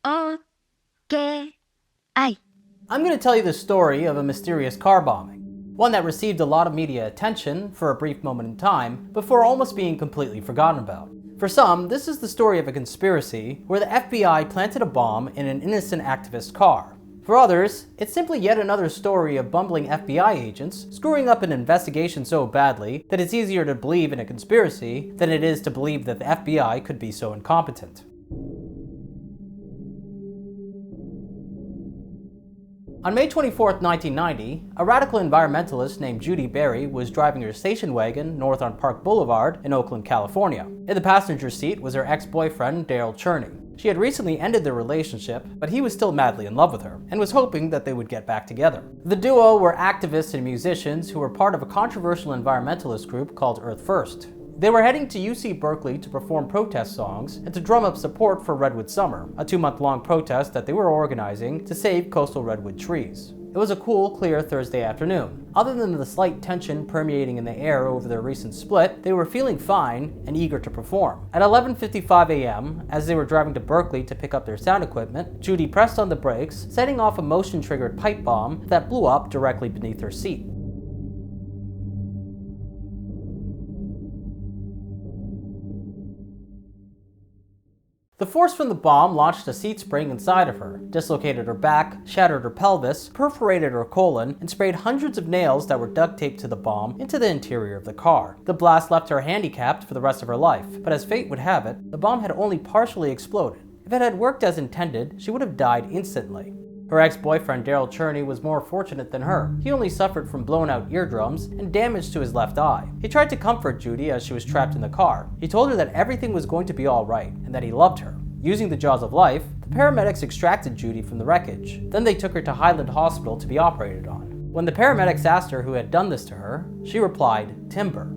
Okay. Ay. I'm going to tell you the story of a mysterious car bombing, one that received a lot of media attention for a brief moment in time before almost being completely forgotten about. For some, this is the story of a conspiracy where the FBI planted a bomb in an innocent activist car. For others, it's simply yet another story of bumbling FBI agents screwing up an investigation so badly that it's easier to believe in a conspiracy than it is to believe that the FBI could be so incompetent. On May 24, 1990, a radical environmentalist named Judi Bari was driving her station wagon north on Park Boulevard in Oakland, California. In the passenger seat was her ex-boyfriend, Darryl. She had recently ended their relationship, but he was still madly in love with her, and was hoping that they would get back together. The duo were activists and musicians who were part of a controversial environmentalist group called Earth First. They were heading to UC Berkeley to perform protest songs and to drum up support for Redwood Summer, a 2-month-long protest that they were organizing to save coastal redwood trees. It was a cool, clear Thursday afternoon. Other than the slight tension permeating in the air over their recent split, they were feeling fine and eager to perform. At 11:55 a.m., as they were driving to Berkeley to pick up their sound equipment, Judi pressed on the brakes, setting off a motion-triggered pipe bomb that blew up directly beneath her seat. The force from the bomb launched a seat spring inside of her, dislocated her back, shattered her pelvis, perforated her colon, and sprayed hundreds of nails that were duct taped to the bomb into the interior of the car. The blast left her handicapped for the rest of her life, but as fate would have it, the bomb had only partially exploded. If it had worked as intended, she would have died instantly. Her ex-boyfriend Darryl was more fortunate than her. He only suffered from blown out eardrums and damage to his left eye. He tried to comfort Judi as she was trapped in the car. He told her that everything was going to be all right and that he loved her. Using the jaws of life, the paramedics extracted Judi from the wreckage. Then they took her to Highland Hospital to be operated on. When the paramedics asked her who had done this to her, she replied, "Timber."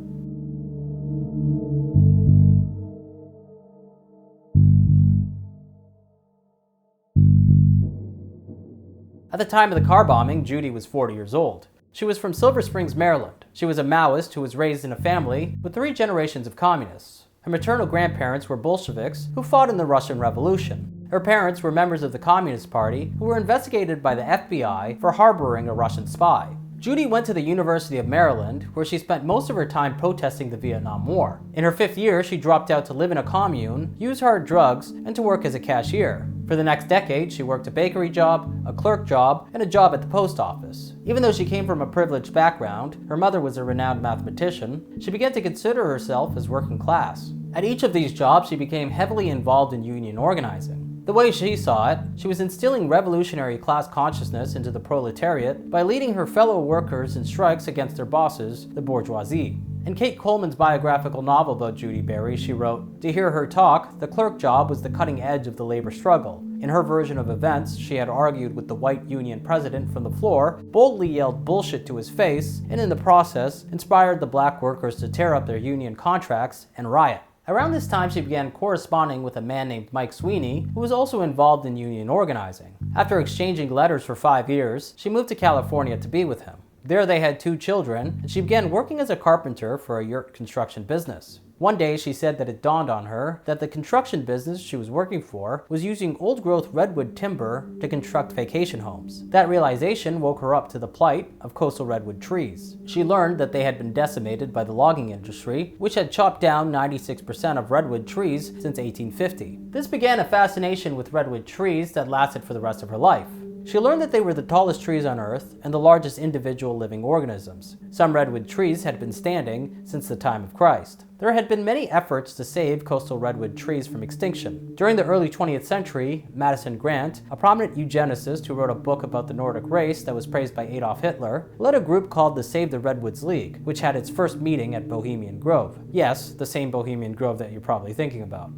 At the time of the car bombing, Judi was 40 years old. She was from Silver Springs, Maryland. She was a Maoist who was raised in a family with 3 generations of communists. Her maternal grandparents were Bolsheviks who fought in the Russian Revolution. Her parents were members of the Communist Party who were investigated by the FBI for harboring a Russian spy. Judi went to the University of Maryland, where she spent most of her time protesting the Vietnam War. In her 5th year, she dropped out to live in a commune, use hard drugs, and to work as a cashier. For the next decade, she worked a bakery job, a clerk job, and a job at the post office. Even though she came from a privileged background, her mother was a renowned mathematician, she began to consider herself as working class. At each of these jobs, she became heavily involved in union organizing. The way she saw it, she was instilling revolutionary class consciousness into the proletariat by leading her fellow workers in strikes against their bosses, the bourgeoisie. In Kate Coleman's biographical novel about Judi Bari, she wrote, "To hear her talk, the clerk job was the cutting edge of the labor struggle. In her version of events, she had argued with the white union president from the floor, boldly yelled bullshit to his face, and in the process, inspired the black workers to tear up their union contracts and riot." Around this time, she began corresponding with a man named Mike Sweeney, who was also involved in union organizing. After exchanging letters for 5 years, she moved to California to be with him. There they had 2 children, and she began working as a carpenter for a yurt construction business. One day, she said that it dawned on her that the construction business she was working for was using old-growth redwood timber to construct vacation homes. That realization woke her up to the plight of coastal redwood trees. She learned that they had been decimated by the logging industry, which had chopped down 96% of redwood trees since 1850. This began a fascination with redwood trees that lasted for the rest of her life. She learned that they were the tallest trees on Earth and the largest individual living organisms. Some redwood trees had been standing since the time of Christ. There had been many efforts to save coastal redwood trees from extinction. During the early 20th century, Madison Grant, a prominent eugenicist who wrote a book about the Nordic race that was praised by Adolf Hitler, led a group called the Save the Redwoods League, which had its first meeting at Bohemian Grove. Yes, the same Bohemian Grove that you're probably thinking about.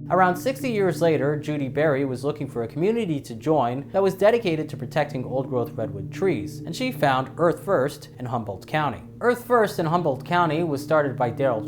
Around 60 years later, Judi Bari was looking for a community to join that was dedicated to protecting old-growth redwood trees, and she found Earth First in Humboldt County. Earth First in Humboldt County was started by Darryl,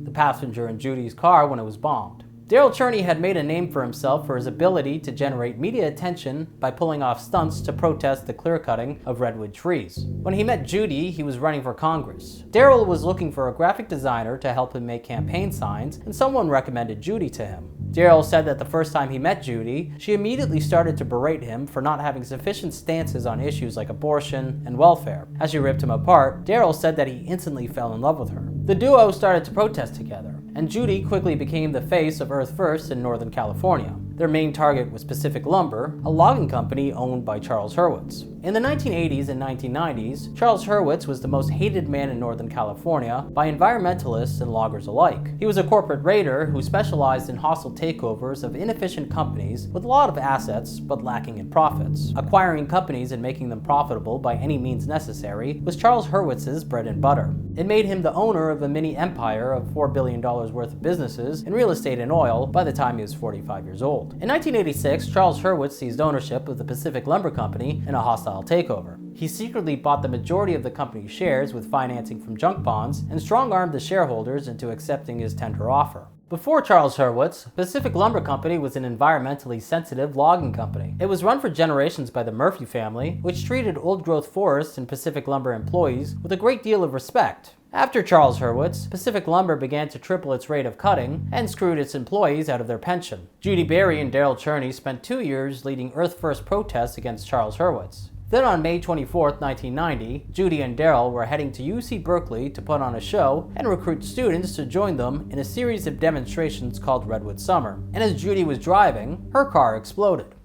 the passenger in Judi's car when it was bombed. Darryl had made a name for himself for his ability to generate media attention by pulling off stunts to protest the clear-cutting of redwood trees. When he met Judi, he was running for Congress. Darryl was looking for a graphic designer to help him make campaign signs, and someone recommended Judi to him. Darryl said that the first time he met Judi, she immediately started to berate him for not having sufficient stances on issues like abortion and welfare. As she ripped him apart, Darryl said that he instantly fell in love with her. The duo started to protest together, and Judi quickly became the face of Earth First in Northern California. Their main target was Pacific Lumber, a logging company owned by Charles Hurwitz. In the 1980s and 1990s, Charles Hurwitz was the most hated man in Northern California by environmentalists and loggers alike. He was a corporate raider who specialized in hostile takeovers of inefficient companies with a lot of assets but lacking in profits. Acquiring companies and making them profitable by any means necessary was Charles Hurwitz's bread and butter. It made him the owner of a mini empire of $4 billion worth of businesses in real estate and oil by the time he was 45 years old. In 1986, Charles Hurwitz seized ownership of the Pacific Lumber Company in a hostile takeover. He secretly bought the majority of the company's shares with financing from junk bonds and strong-armed the shareholders into accepting his tender offer. Before Charles Hurwitz, Pacific Lumber Company was an environmentally sensitive logging company. It was run for generations by the Murphy family, which treated old-growth forests and Pacific Lumber employees with a great deal of respect. After Charles Hurwitz, Pacific Lumber began to triple its rate of cutting and screwed its employees out of their pension. Judi Bari and Darryl Cherney spent 2 years leading Earth First protests against Charles Hurwitz. Then on May 24, 1990, Judi and Darryl were heading to UC Berkeley to put on a show and recruit students to join them in a series of demonstrations called Redwood Summer. And as Judi was driving, her car exploded.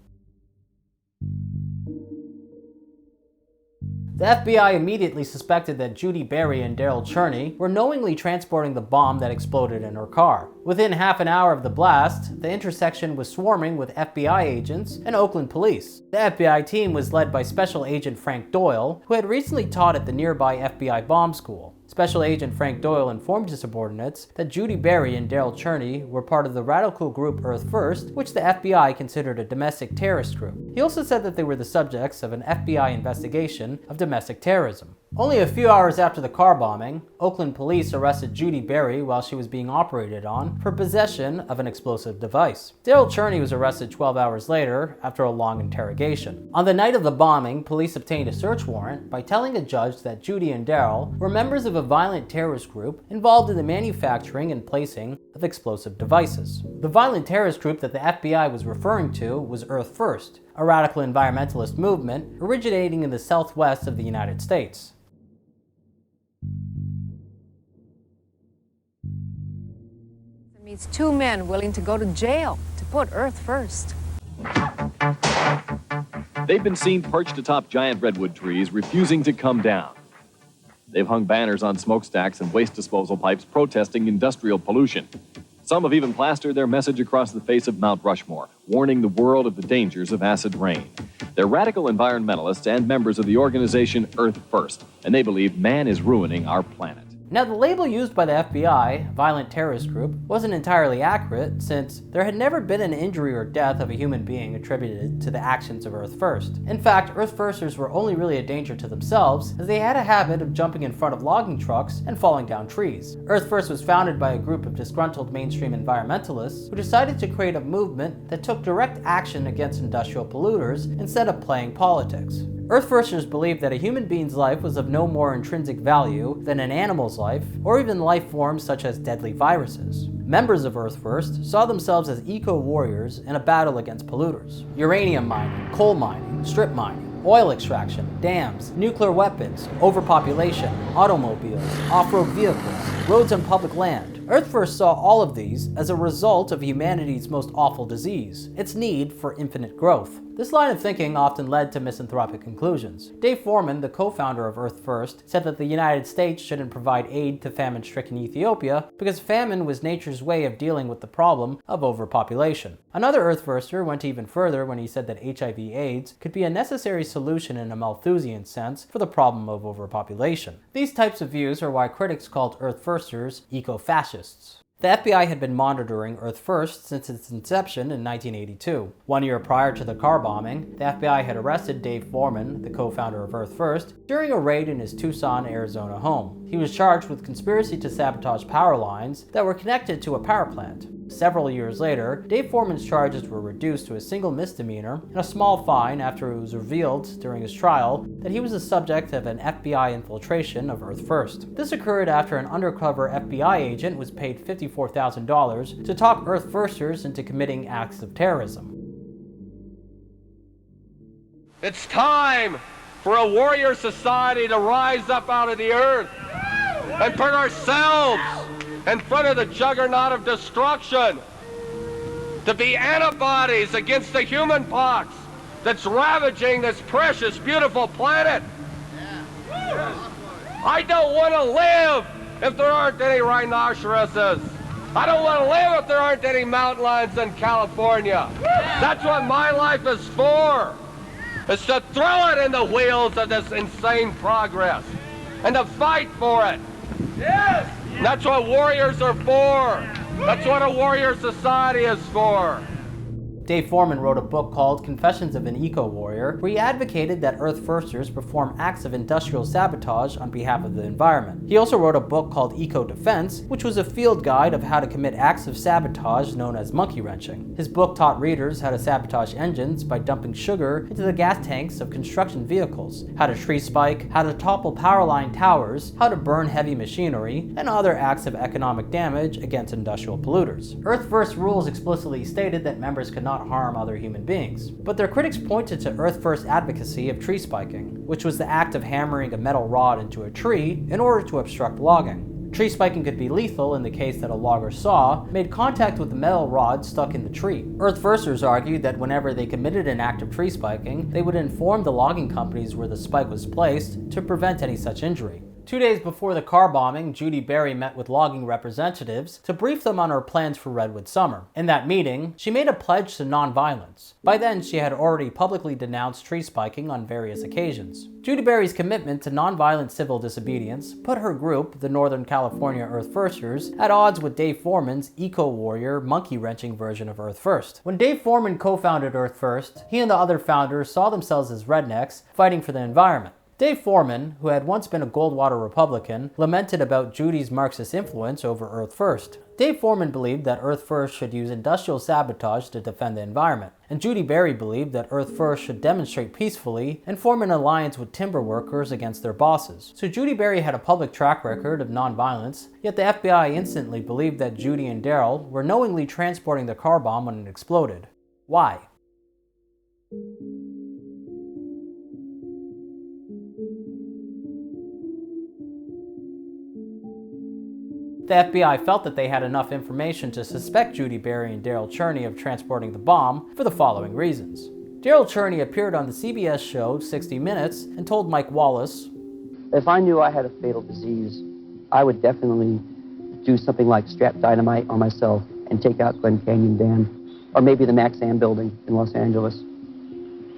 The FBI immediately suspected that Judi Bari and Darryl Cherney were knowingly transporting the bomb that exploded in her car. Within half an hour of the blast, the intersection was swarming with FBI agents and Oakland police. The FBI team was led by Special Agent Frank Doyle, who had recently taught at the nearby FBI bomb school. Special Agent Frank Doyle informed his subordinates that Judi Bari and Darryl Cherney were part of the radical group Earth First, which the FBI considered a domestic terrorist group. He also said that they were the subjects of an FBI investigation of domestic terrorism. Only a few hours after the car bombing, Oakland police arrested Judi Bari while she was being operated on for possession of an explosive device. Darryl Cherney was arrested 12 hours later after a long interrogation. On the night of the bombing, police obtained a search warrant by telling a judge that Judi and Darryl were members of a violent terrorist group involved in the manufacturing and placing of explosive devices. The violent terrorist group that the FBI was referring to was Earth First, a radical environmentalist movement originating in the southwest of the United States. Meets two men willing to go to jail to put Earth first. They've been seen perched atop giant redwood trees, refusing to come down. They've hung banners on smokestacks and waste disposal pipes protesting industrial pollution. Some have even plastered their message across the face of Mount Rushmore, warning the world of the dangers of acid rain. They're radical environmentalists and members of the organization Earth First, and they believe man is ruining our planet. Now, the label used by the FBI, Violent Terrorist Group, wasn't entirely accurate since there had never been an injury or death of a human being attributed to the actions of Earth First. In fact, Earth Firsters were only really a danger to themselves as they had a habit of jumping in front of logging trucks and falling down trees. Earth First was founded by a group of disgruntled mainstream environmentalists who decided to create a movement that took direct action against industrial polluters instead of playing politics. Earth Firsters believed that a human being's life was of no more intrinsic value than an animal's life, or even life forms such as deadly viruses. Members of Earth First saw themselves as eco-warriors in a battle against polluters. Uranium mining, coal mining, strip mining, oil extraction, dams, nuclear weapons, overpopulation, automobiles, off-road vehicles, roads and public land. Earth First saw all of these as a result of humanity's most awful disease, its need for infinite growth. This line of thinking often led to misanthropic conclusions. Dave Foreman, the co-founder of Earth First, said that the United States shouldn't provide aid to famine-stricken Ethiopia because famine was nature's way of dealing with the problem of overpopulation. Another Earth Firster went even further when he said that HIV/AIDS could be a necessary solution in a Malthusian sense for the problem of overpopulation. These types of views are why critics called Earth Firsters eco-fascists. The FBI had been monitoring Earth First since its inception in 1982. 1 year prior to the car bombing, the FBI had arrested Dave Foreman, the co-founder of Earth First, during a raid in his Tucson, Arizona home. He was charged with conspiracy to sabotage power lines that were connected to a power plant. Several years later, Dave Foreman's charges were reduced to a single misdemeanor and a small fine after it was revealed during his trial that he was the subject of an FBI infiltration of Earth First. This occurred after an undercover FBI agent was paid $54,000 to talk Earth Firsters into committing acts of terrorism. It's time for a warrior society to rise up out of the earth and put ourselves in front of the juggernaut of destruction, to be antibodies against the human pox that's ravaging this precious, beautiful planet. I don't want to live if there aren't any rhinoceroses. I don't want to live if there aren't any mountain lions in California. That's what my life is for. Is to throw it in the wheels of this insane progress and to fight for it. Yes! And that's what warriors are for. That's what a warrior society is for. Dave Foreman wrote a book called Confessions of an Eco-Warrior, where he advocated that Earth Firsters perform acts of industrial sabotage on behalf of the environment. He also wrote a book called Eco-Defense, which was a field guide of how to commit acts of sabotage known as monkey wrenching. His book taught readers how to sabotage engines by dumping sugar into the gas tanks of construction vehicles, how to tree spike, how to topple power line towers, how to burn heavy machinery, and other acts of economic damage against industrial polluters. Earth First rules explicitly stated that members could not harm other human beings. But their critics pointed to Earth First advocacy of tree spiking, which was the act of hammering a metal rod into a tree in order to obstruct logging. Tree spiking could be lethal in the case that a logger's saw made contact with the metal rod stuck in the tree. Earth Firsters argued that whenever they committed an act of tree spiking, they would inform the logging companies where the spike was placed to prevent any such injury. 2 days before the car bombing, Judi Bari met with logging representatives to brief them on her plans for Redwood Summer. In that meeting, she made a pledge to nonviolence. By then, she had already publicly denounced tree spiking on various occasions. Judi Bari's commitment to nonviolent civil disobedience put her group, the Northern California Earth Firsters, at odds with Dave Foreman's eco-warrior, monkey-wrenching version of Earth First. When Dave Foreman co-founded Earth First, he and the other founders saw themselves as rednecks fighting for the environment. Dave Foreman, who had once been a Goldwater Republican, lamented about Judi's Marxist influence over Earth First. Dave Foreman believed that Earth First should use industrial sabotage to defend the environment, and Judi Bari believed that Earth First should demonstrate peacefully and form an alliance with timber workers against their bosses. So Judi Bari had a public track record of nonviolence, yet the FBI instantly believed that Judi and Darryl were knowingly transporting the car bomb when it exploded. Why? The FBI felt that they had enough information to suspect Judi Bari and Darryl Cherney of transporting the bomb for the following reasons. Darryl Cherney appeared on the CBS show 60 Minutes and told Mike Wallace, "If I knew I had a fatal disease, I would definitely do something like strap dynamite on myself and take out Glen Canyon Dam, or maybe the Maxam building in Los Angeles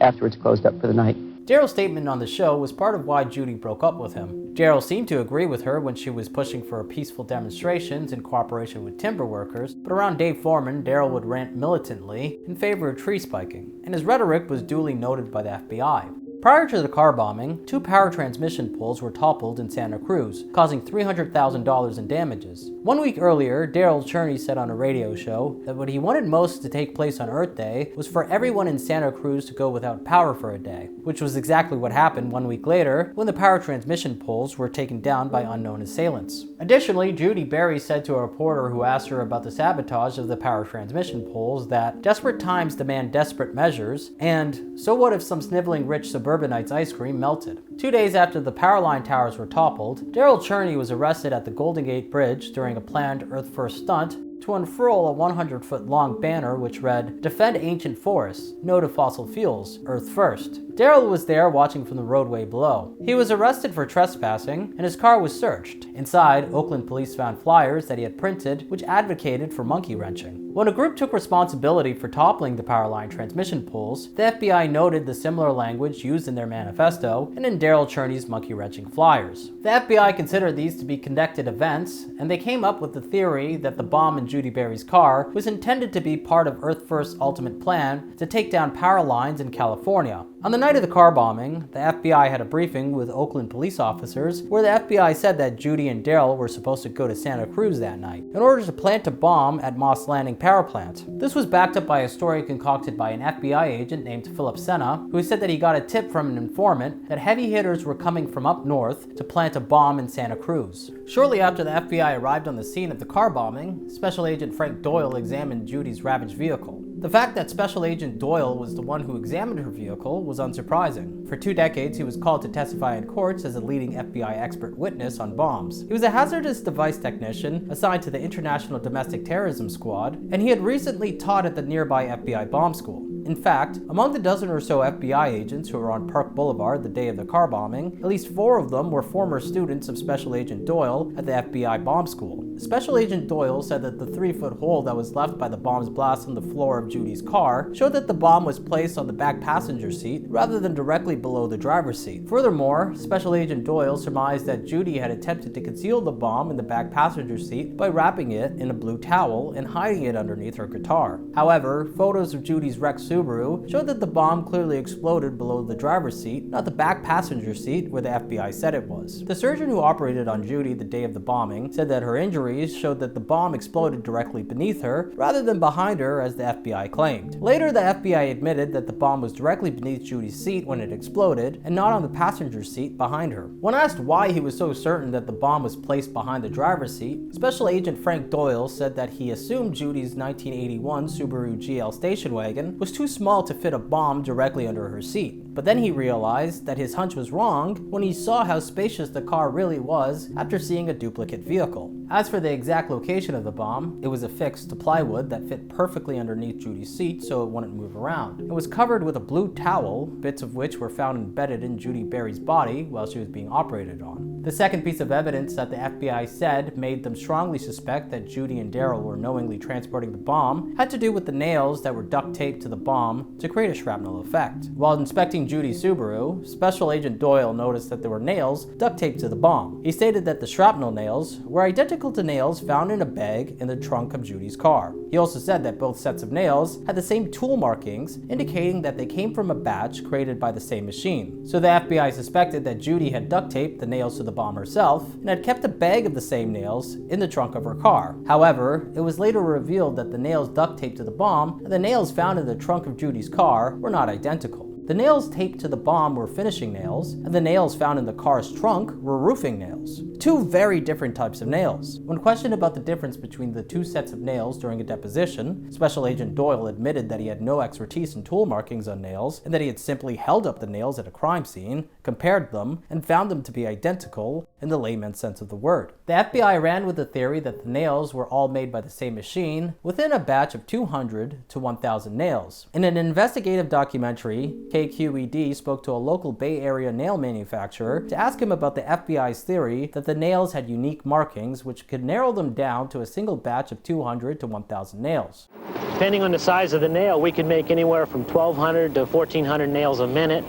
after it's closed up for the night." Darryl's statement on the show was part of why Judi broke up with him. Darryl seemed to agree with her when she was pushing for peaceful demonstrations in cooperation with timber workers, but around Dave Foreman, Darryl would rant militantly in favor of tree spiking, and his rhetoric was duly noted by the FBI. Prior to the car bombing, 2 power transmission poles were toppled in Santa Cruz, causing $300,000 in damages. 1 week earlier, Darryl Cherney said on a radio show that what he wanted most to take place on Earth Day was for everyone in Santa Cruz to go without power for a day, which was exactly what happened 1 week later when the power transmission poles were taken down by unknown assailants. Additionally, Judi Bari said to a reporter who asked her about the sabotage of the power transmission poles that desperate times demand desperate measures, and so what if some sniveling rich suburbanites' ice cream melted? 2 days after the power line towers were toppled, Darryl Cherney was arrested at the Golden Gate Bridge during a planned Earth First stunt to unfurl a 100-foot-long banner which read, "Defend ancient forests, no to fossil fuels, Earth First." Darryl was there watching from the roadway below. He was arrested for trespassing, and his car was searched. Inside, Oakland police found flyers that he had printed which advocated for monkey wrenching. When a group took responsibility for toppling the power line transmission poles, the FBI noted the similar language used in their manifesto and in Darryl Cherney's monkey wrenching flyers. The FBI considered these to be connected events, and they came up with the theory that the bomb in Judi Bari's car was intended to be part of Earth First's ultimate plan to take down power lines in California. On the night of the car bombing, the FBI had a briefing with Oakland police officers where the FBI said that Judi and Darryl were supposed to go to Santa Cruz that night in order to plant a bomb at Moss Landing Power Plant. This was backed up by a story concocted by an FBI agent named Philip Senna, who said that he got a tip from an informant that heavy hitters were coming from up north to plant a bomb in Santa Cruz. Shortly after the FBI arrived on the scene of the car bombing, Special Agent Frank Doyle examined Judi's ravaged vehicle. The fact that Special Agent Doyle was the one who examined her vehicle was unsurprising. For 2 decades, he was called to testify in courts as a leading FBI expert witness on bombs. He was a hazardous device technician assigned to the International Domestic Terrorism Squad, and he had recently taught at the nearby FBI bomb school. In fact, among the dozen or so FBI agents who were on Park Boulevard the day of the car bombing, at least 4 of them were former students of Special Agent Doyle at the FBI bomb school. Special Agent Doyle said that the 3-foot hole that was left by the bomb's blast on the floor of Judi's car showed that the bomb was placed on the back passenger seat rather than directly below the driver's seat. Furthermore, Special Agent Doyle surmised that Judi had attempted to conceal the bomb in the back passenger seat by wrapping it in a blue towel and hiding it underneath her guitar. However, photos of Judi's wrecked Subaru showed that the bomb clearly exploded below the driver's seat, not the back passenger seat where the FBI said it was. The surgeon who operated on Judi the day of the bombing said that her injuries showed that the bomb exploded directly beneath her rather than behind her as the FBI claimed. Later, the FBI admitted that the bomb was directly beneath Judi's seat when it exploded and not on the passenger seat behind her. When asked why he was so certain that the bomb was placed behind the driver's seat, Special Agent Frank Doyle said that he assumed Judi's 1981 Subaru GL station wagon was too small to fit a bomb directly under her seat. But then he realized that his hunch was wrong when he saw how spacious the car really was after seeing a duplicate vehicle. As for the exact location of the bomb, it was affixed to plywood that fit perfectly underneath Judi's seat so it wouldn't move around. It was covered with a blue towel, bits of which were found embedded in Judi Bari's body while she was being operated on. The second piece of evidence that the FBI said made them strongly suspect that Judi and Darryl were knowingly transporting the bomb had to do with the nails that were duct taped to the bomb to create a shrapnel effect. While inspecting Judi's Subaru, Special Agent Doyle noticed that there were nails duct taped to the bomb. He stated that the shrapnel nails were identical to nails found in a bag in the trunk of Judi's car. He also said that both sets of nails had the same tool markings, indicating that they came from a batch created by the same machine. So the FBI suspected that Judi had duct taped the nails to the bomb herself and had kept a bag of the same nails in the trunk of her car. However, it was later revealed that the nails duct taped to the bomb and the nails found in the trunk of Judi's car were not identical. The nails taped to the bomb were finishing nails, and the nails found in the car's trunk were roofing nails. 2 very different types of nails. When questioned about the difference between the 2 sets of nails during a deposition, Special Agent Doyle admitted that he had no expertise in tool markings on nails, and that he had simply held up the nails at a crime scene, compared them, and found them to be identical in the layman's sense of the word. The FBI ran with the theory that the nails were all made by the same machine within a batch of 200 to 1,000 nails. In an investigative documentary, KQED spoke to a local Bay Area nail manufacturer to ask him about the FBI's theory that the nails had unique markings which could narrow them down to a single batch of 200 to 1,000 nails. Depending on the size of the nail, we can make anywhere from 1,200 to 1,400 nails a minute.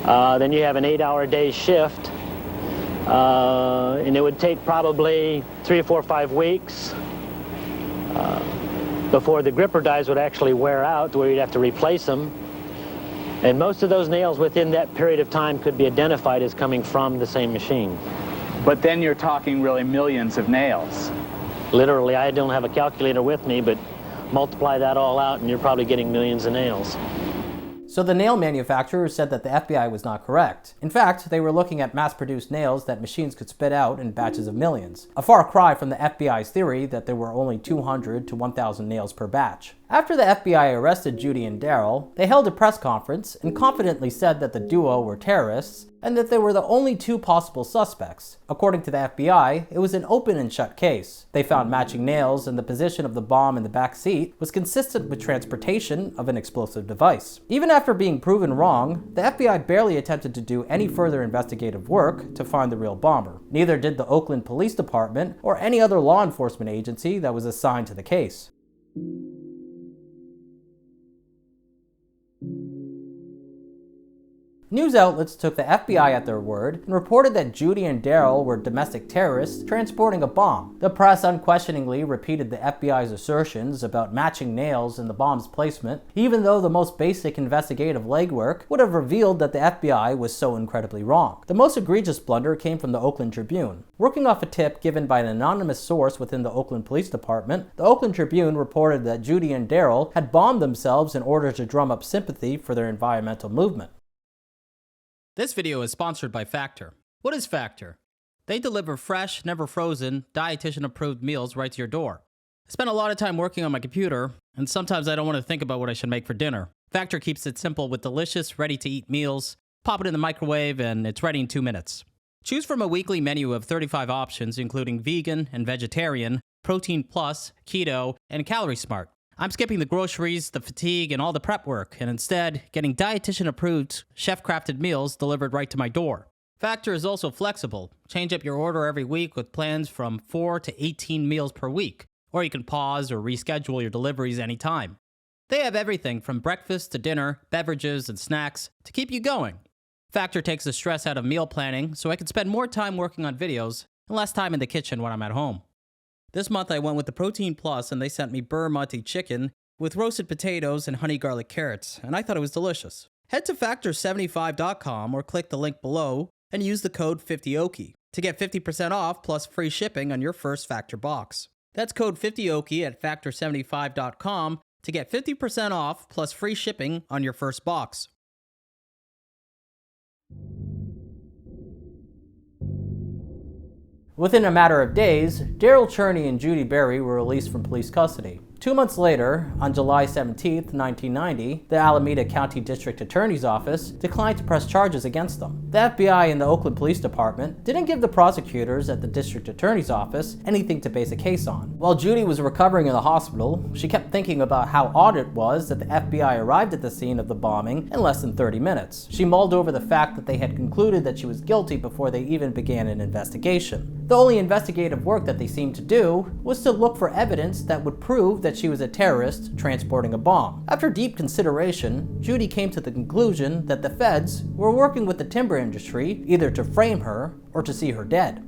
Then you have an 8-hour day shift, and it would take probably 3 or 4 or 5 weeks before the gripper dies would actually wear out, where you'd have to replace them. And most of those nails within that period of time could be identified as coming from the same machine. But then you're talking really millions of nails. Literally, I don't have a calculator with me, but multiply that all out and you're probably getting millions of nails. So the nail manufacturer said that the FBI was not correct. In fact, they were looking at mass-produced nails that machines could spit out in batches of millions. A far cry from the FBI's theory that there were only 200 to 1,000 nails per batch. After the FBI arrested Judi and Darryl, they held a press conference and confidently said that the duo were terrorists and that they were the only 2 possible suspects. According to the FBI, it was an open and shut case. They found matching nails, and the position of the bomb in the back seat was consistent with transportation of an explosive device. Even after being proven wrong, the FBI barely attempted to do any further investigative work to find the real bomber. Neither did the Oakland Police Department or any other law enforcement agency that was assigned to the case. News outlets took the FBI at their word and reported that Judi and Darryl were domestic terrorists transporting a bomb. The press unquestioningly repeated the FBI's assertions about matching nails in the bomb's placement, even though the most basic investigative legwork would have revealed that the FBI was so incredibly wrong. The most egregious blunder came from the Oakland Tribune. Working off a tip given by an anonymous source within the Oakland Police Department, the Oakland Tribune reported that Judi and Darryl had bombed themselves in order to drum up sympathy for their environmental movement. This video is sponsored by Factor. What is Factor? They deliver fresh, never frozen, dietitian-approved meals right to your door. I spend a lot of time working on my computer, and sometimes I don't want to think about what I should make for dinner. Factor keeps it simple with delicious, ready-to-eat meals. Pop it in the microwave, and it's ready in 2 minutes. Choose from a weekly menu of 35 options, including vegan and vegetarian, protein plus, keto, and calorie smart. I'm skipping the groceries, the fatigue, and all the prep work, and instead getting dietitian-approved, chef-crafted meals delivered right to my door. Factor is also flexible. Change up your order every week with plans from 4 to 18 meals per week, or you can pause or reschedule your deliveries anytime. They have everything from breakfast to dinner, beverages, and snacks to keep you going. Factor takes the stress out of meal planning so I can spend more time working on videos and less time in the kitchen when I'm at home. This month I went with the Protein Plus and they sent me Burmati chicken with roasted potatoes and honey garlic carrots, and I thought it was delicious. Head to factor75.com or click the link below and use the code 50OKI to get 50% off plus free shipping on your first Factor box. That's code 50OKI at factor75.com to get 50% off plus free shipping on your first box. Within a matter of days, Darryl Cherney and Judi Bari were released from police custody. 2 months later, on July 17, 1990, the Alameda County District Attorney's Office declined to press charges against them. The FBI and the Oakland Police Department didn't give the prosecutors at the District Attorney's Office anything to base a case on. While Judi was recovering in the hospital, she kept thinking about how odd it was that the FBI arrived at the scene of the bombing in less than 30 minutes. She mulled over the fact that they had concluded that she was guilty before they even began an investigation. The only investigative work that they seemed to do was to look for evidence that would prove that she was a terrorist transporting a bomb. After deep consideration, Judi came to the conclusion that the feds were working with the timber industry either to frame her or to see her dead.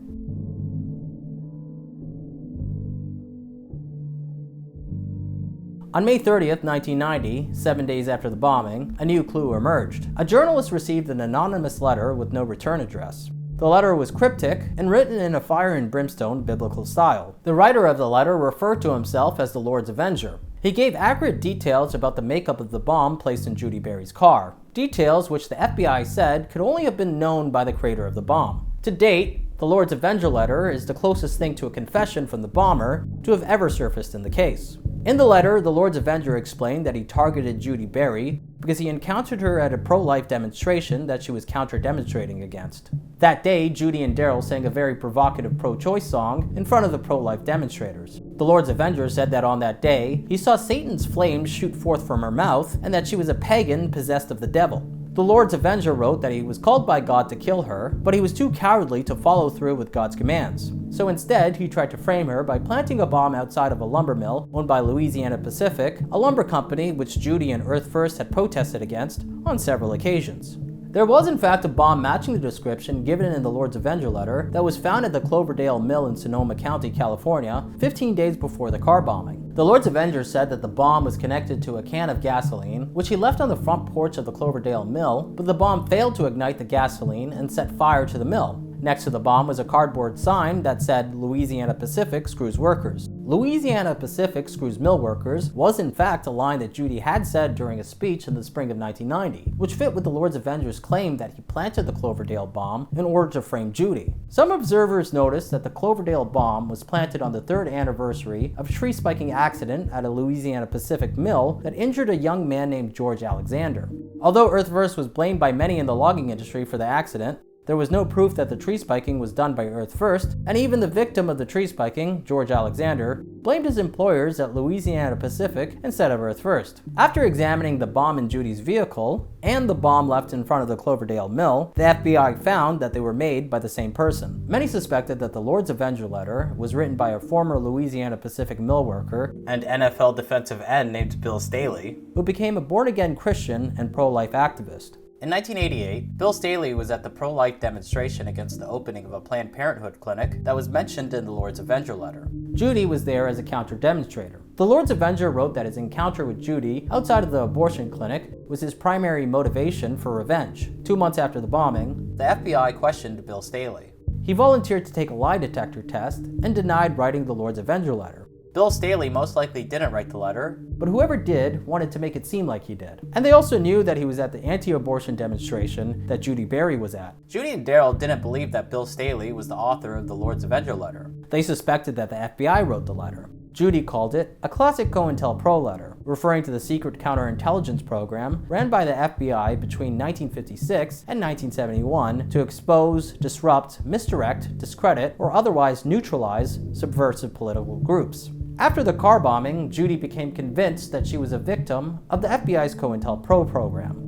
On May 30th, 1990, 7 days after the bombing, a new clue emerged. A journalist received an anonymous letter with no return address. The letter was cryptic and written in a fire and brimstone biblical style. The writer of the letter referred to himself as the Lord's Avenger. He gave accurate details about the makeup of the bomb placed in Judi Bari's car, details which the FBI said could only have been known by the creator of the bomb. To date, the Lord's Avenger letter is the closest thing to a confession from the bomber to have ever surfaced in the case. In the letter, the Lord's Avenger explained that he targeted Judi Bari because he encountered her at a pro-life demonstration that she was counter-demonstrating against. That day, Judi and Darryl sang a very provocative pro-choice song in front of the pro-life demonstrators. The Lord's Avenger said that on that day, he saw Satan's flames shoot forth from her mouth and that she was a pagan possessed of the devil. The Lord's Avenger wrote that he was called by God to kill her, but he was too cowardly to follow through with God's commands. So instead, he tried to frame her by planting a bomb outside of a lumber mill owned by Louisiana Pacific, a lumber company which Judi and Earth First had protested against on several occasions. There was in fact a bomb matching the description given in the Lord's Avenger letter that was found at the Cloverdale Mill in Sonoma County, California, 15 days before the car bombing. The Lord's Avenger said that the bomb was connected to a can of gasoline, which he left on the front porch of the Cloverdale Mill, but the bomb failed to ignite the gasoline and set fire to the mill. Next to the bomb was a cardboard sign that said Louisiana Pacific screws workers. Louisiana Pacific screws mill workers was in fact a line that Judi had said during a speech in the spring of 1990, which fit with the Lord's Avenger's claim that he planted the Cloverdale bomb in order to frame Judi. Some observers noticed that the Cloverdale bomb was planted on the 3rd anniversary of a tree spiking accident at a Louisiana Pacific mill that injured a young man named George Alexander. Although Earthverse was blamed by many in the logging industry for the accident, there was no proof that the tree spiking was done by Earth First, and even the victim of the tree spiking, George Alexander, blamed his employers at Louisiana Pacific instead of Earth First. After examining the bomb in Judi's vehicle and the bomb left in front of the Cloverdale Mill, the FBI found that they were made by the same person. Many suspected that the Lord's Avenger letter was written by a former Louisiana Pacific mill worker and NFL defensive end named Bill Staley, who became a born-again Christian and pro-life activist. In 1988, Bill Staley was at the pro-life demonstration against the opening of a Planned Parenthood clinic that was mentioned in the Lord's Avenger letter. Judi was there as a counter-demonstrator. The Lord's Avenger wrote that his encounter with Judi outside of the abortion clinic was his primary motivation for revenge. 2 months after the bombing, the FBI questioned Bill Staley. He volunteered to take a lie detector test and denied writing the Lord's Avenger letter. Bill Staley most likely didn't write the letter, but whoever did wanted to make it seem like he did. And they also knew that he was at the anti-abortion demonstration that Judi Bari was at. Judi and Darryl didn't believe that Bill Staley was the author of the Lord's Avenger letter. They suspected that the FBI wrote the letter. Judi called it a classic COINTELPRO letter, referring to the secret counterintelligence program ran by the FBI between 1956 and 1971 to expose, disrupt, misdirect, discredit, or otherwise neutralize subversive political groups. After the car bombing, Judi became convinced that she was a victim of the FBI's COINTELPRO program.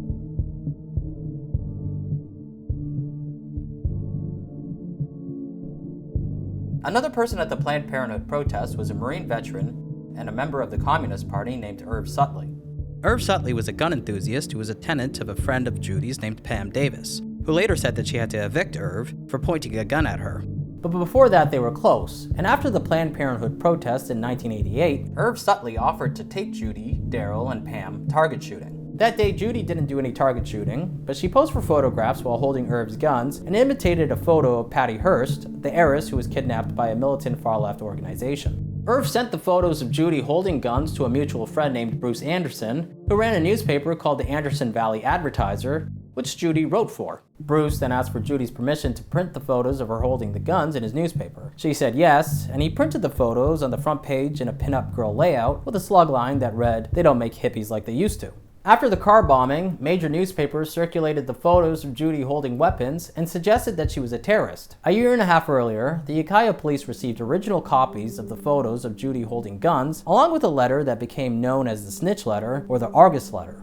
Another person at the Planned Parenthood protest was a Marine veteran and a member of the Communist Party named Irv Sutley. Irv Sutley was a gun enthusiast who was a tenant of a friend of Judi's named Pam Davis, who later said that she had to evict Irv for pointing a gun at her. But before that, they were close, and after the Planned Parenthood protests in 1988, Irv Sutley offered to take Judi, Darryl, and Pam target shooting. That day, Judi didn't do any target shooting, but she posed for photographs while holding Irv's guns and imitated a photo of Patty Hearst, the heiress who was kidnapped by a militant far-left organization. Irv sent the photos of Judi holding guns to a mutual friend named Bruce Anderson, who ran a newspaper called the Anderson Valley Advertiser, which Judi wrote for. Bruce then asked for Judi's permission to print the photos of her holding the guns in his newspaper. She said yes, and he printed the photos on the front page in a pin-up girl layout with a slug line that read, "They don't make hippies like they used to." After the car bombing, major newspapers circulated the photos of Judi holding weapons and suggested that she was a terrorist. A year and a half earlier, the Ukiah police received original copies of the photos of Judi holding guns, along with a letter that became known as the snitch letter or the Argus letter.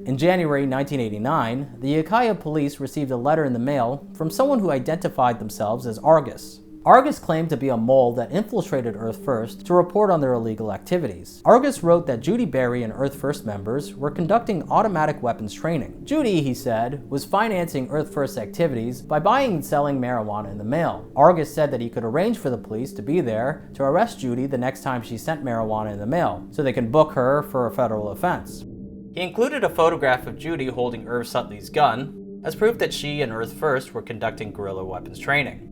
In January 1989, the Ukiah police received a letter in the mail from someone who identified themselves as Argus. Argus claimed to be a mole that infiltrated Earth First to report on their illegal activities. Argus wrote that Judi Bari and Earth First members were conducting automatic weapons training. Judi, he said, was financing Earth First activities by buying and selling marijuana in the mail. Argus said that he could arrange for the police to be there to arrest Judi the next time she sent marijuana in the mail, so they can book her for a federal offense. He included a photograph of Judi holding Irv Sutley's gun as proof that she and Earth First were conducting guerrilla weapons training.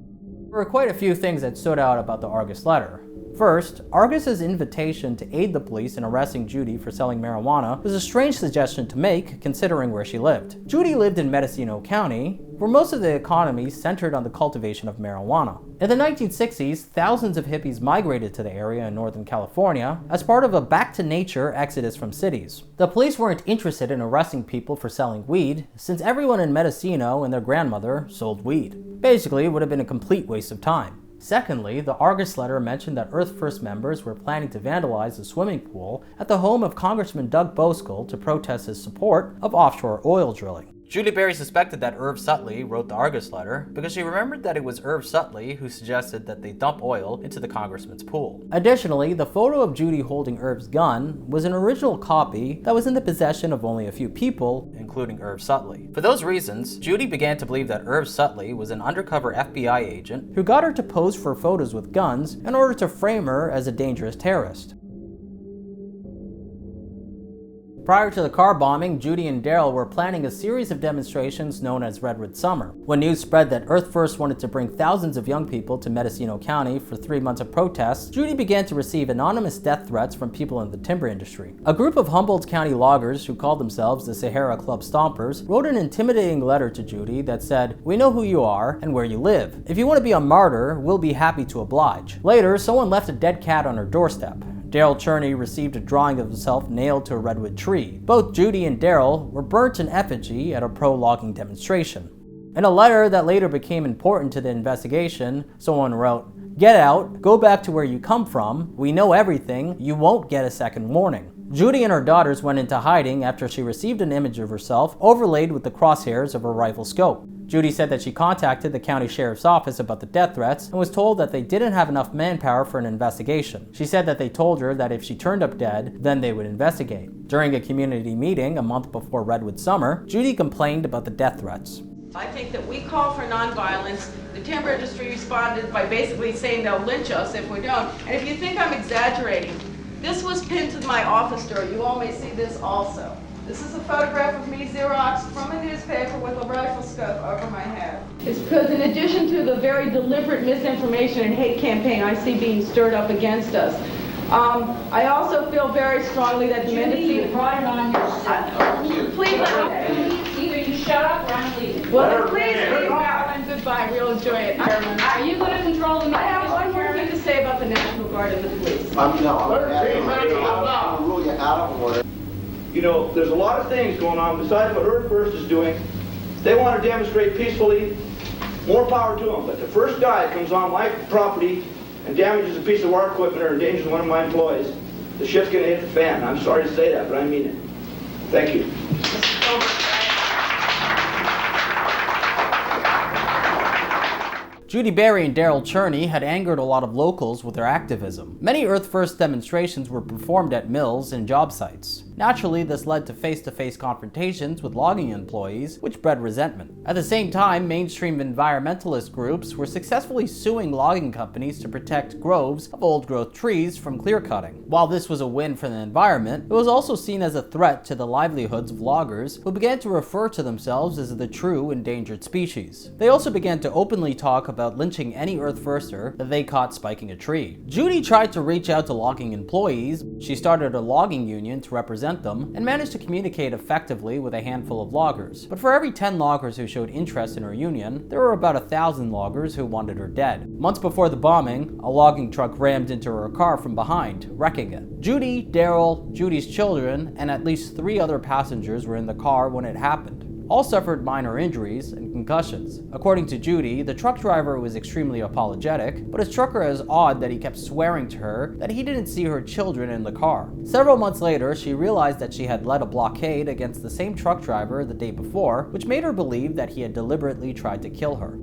There were quite a few things that stood out about the Argus letter. First, Argus's invitation to aid the police in arresting Judi for selling marijuana was a strange suggestion to make, considering where she lived. Judi lived in Mendocino County, where most of the economy centered on the cultivation of marijuana. In the 1960s, thousands of hippies migrated to the area in Northern California as part of a back-to-nature exodus from cities. The police weren't interested in arresting people for selling weed, since everyone in Mendocino and their grandmother sold weed. Basically, it would have been a complete waste of time. Secondly, the Argus letter mentioned that Earth First members were planning to vandalize a swimming pool at the home of Congressman Doug Boesel to protest his support of offshore oil drilling. Judi Bari suspected that Irv Sutley wrote the Argus letter because she remembered that it was Irv Sutley who suggested that they dump oil into the congressman's pool. Additionally, the photo of Judi holding Irv's gun was an original copy that was in the possession of only a few people, including Irv Sutley. For those reasons, Judi began to believe that Irv Sutley was an undercover FBI agent who got her to pose for photos with guns in order to frame her as a dangerous terrorist. Prior to the car bombing, Judi and Darryl were planning a series of demonstrations known as Redwood Summer. When news spread that Earth First wanted to bring thousands of young people to Mendocino County for 3 months of protests, Judi began to receive anonymous death threats from people in the timber industry. A group of Humboldt County loggers who called themselves the Sahara Club Stompers wrote an intimidating letter to Judi that said, "We know who you are and where you live. If you want to be a martyr, we'll be happy to oblige." Later, someone left a dead cat on her doorstep. Darryl Cherney received a drawing of himself nailed to a redwood tree. Both Judi and Darryl were burnt in effigy at a pro-logging demonstration. In a letter that later became important to the investigation, someone wrote, "Get out, go back to where you come from, we know everything, you won't get a second warning." Judi and her daughters went into hiding after she received an image of herself overlaid with the crosshairs of her rifle scope. Judi said that she contacted the county sheriff's office about the death threats and was told that they didn't have enough manpower for an investigation. She said that they told her that if she turned up dead, then they would investigate. During a community meeting a month before Redwood Summer, Judi complained about the death threats. I think that we call for nonviolence. The timber industry responded by basically saying they'll lynch us if we don't. And if you think I'm exaggerating, this was pinned to my office door. You all may see this also. This is a photograph of me Xeroxed from a newspaper with a rifle scope over my head. It's because in addition to the very deliberate misinformation and hate campaign I see being stirred up against us, I also feel very strongly that the Mendocino... brought it on yourself. Please let me... Either you shut up or I'm leaving. Well, please leave now and goodbye. We'll enjoy it. Are you going to control the meeting? I have one more thing to say about the National Guard and the police. I'm going to rule you out of order. You know, there's a lot of things going on besides what Earth First is doing. They want to demonstrate peacefully. More power to them. But the first guy that comes on my property and damages a piece of our equipment or endangers one of my employees, the shit's going to hit the fan. I'm sorry to say that, but I mean it. Thank you. Judi Bari and Darryl Cherney had angered a lot of locals with their activism. Many Earth First demonstrations were performed at mills and job sites. Naturally, this led to face-to-face confrontations with logging employees, which bred resentment. At the same time, mainstream environmentalist groups were successfully suing logging companies to protect groves of old-growth trees from clear-cutting. While this was a win for the environment, it was also seen as a threat to the livelihoods of loggers, who began to refer to themselves as the true endangered species. They also began to openly talk about lynching any Earth Firster that they caught spiking a tree. Judi tried to reach out to logging employees. She started a logging union to represent them and managed to communicate effectively with a handful of loggers. But for every 10 loggers who showed interest in her union, there were about 1,000 loggers who wanted her dead. Months before the bombing, a logging truck rammed into her car from behind, wrecking it. Judi, Darryl, Judi's children, and at least 3 other passengers were in the car when it happened. All suffered minor injuries and concussions. According to Judi, the truck driver was extremely apologetic, but his trucker is odd that he kept swearing to her that he didn't see her children in the car. Several months later, she realized that she had led a blockade against the same truck driver the day before, which made her believe that he had deliberately tried to kill her.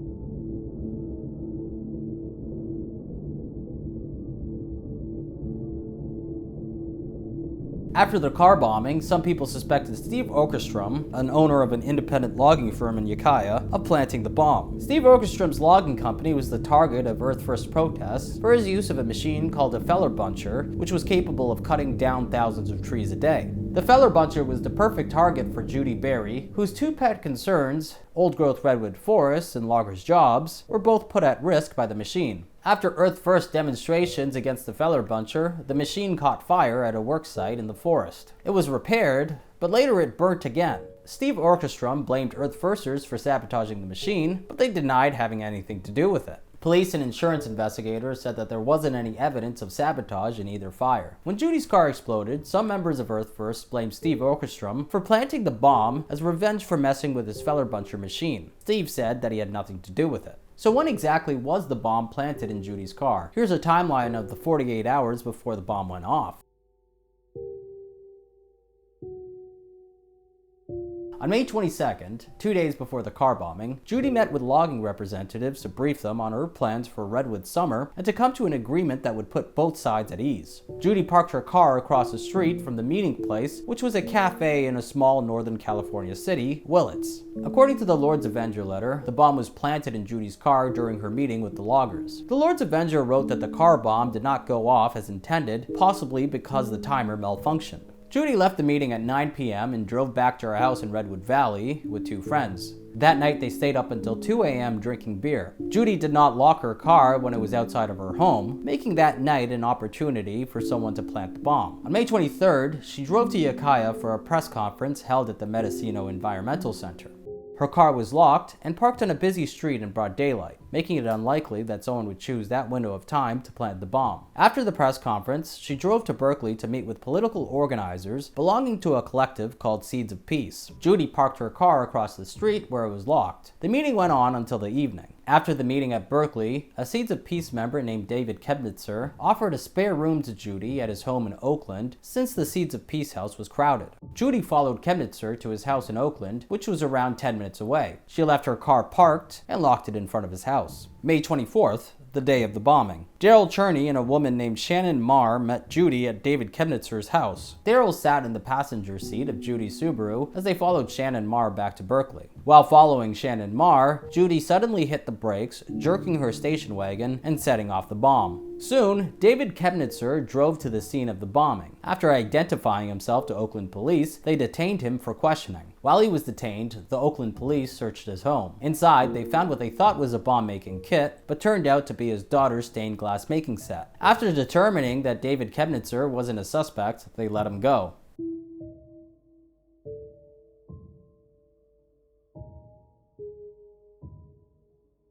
After the car bombing, some people suspected Steve Åkerström, an owner of an independent logging firm in Ukiah, of planting the bomb. Steve Åkerström's logging company was the target of Earth First protests for his use of a machine called a Felllerbuncher, which was capable of cutting down thousands of trees a day. The Felllerbuncher was the perfect target for Judi Bari, whose 2 pet concerns, old-growth redwood forests and loggers' jobs, were both put at risk by the machine. After Earth First demonstrations against the Felllerbuncher, the machine caught fire at a work site in the forest. It was repaired, but later it burnt again. Steve Åkerström blamed Earth Firsters for sabotaging the machine, but they denied having anything to do with it. Police and insurance investigators said that there wasn't any evidence of sabotage in either fire. When Judi's car exploded, some members of Earth First blamed Steve Åkerström for planting the bomb as revenge for messing with his Felllerbuncher machine. Steve said that he had nothing to do with it. So when exactly was the bomb planted in Judi's car? Here's a timeline of the 48 hours before the bomb went off. On May 22nd, 2 days before the car bombing, Judi met with logging representatives to brief them on her plans for Redwood Summer and to come to an agreement that would put both sides at ease. Judi parked her car across the street from the meeting place, which was a cafe in a small Northern California city, Willits. According to the Lord's Avenger letter, the bomb was planted in Judi's car during her meeting with the loggers. The Lord's Avenger wrote that the car bomb did not go off as intended, possibly because the timer malfunctioned. Judi left the meeting at 9 p.m. and drove back to her house in Redwood Valley with 2 friends. That night they stayed up until 2 a.m. drinking beer. Judi did not lock her car when it was outside of her home, making that night an opportunity for someone to plant the bomb. On May 23rd, she drove to Ukiah for a press conference held at the Mendocino Environmental Center. Her car was locked and parked on a busy street in broad daylight, making it unlikely that someone would choose that window of time to plant the bomb. After the press conference, she drove to Berkeley to meet with political organizers belonging to a collective called Seeds of Peace. Judi parked her car across the street where it was locked. The meeting went on until the evening. After the meeting at Berkeley, a Seeds of Peace member named David Kebnitzer offered a spare room to Judi at his home in Oakland since the Seeds of Peace house was crowded. Judi followed Kebnitzer to his house in Oakland, which was around 10 minutes away. She left her car parked and locked it in front of his house. May 24th, the day of the bombing. Darryl Cherney and a woman named Shannon Marr met Judi at David Kebnitzer's house. Darryl sat in the passenger seat of Judi's Subaru as they followed Shannon Marr back to Berkeley. While following Shannon Marr, Judi suddenly hit the brakes, jerking her station wagon and setting off the bomb. Soon, David Kebnitzer drove to the scene of the bombing. After identifying himself to Oakland police, they detained him for questioning. While he was detained, the Oakland police searched his home. Inside, they found what they thought was a bomb-making kit, but turned out to be his daughter's stained glass making set. After determining that David Kebnitzer wasn't a suspect, they let him go.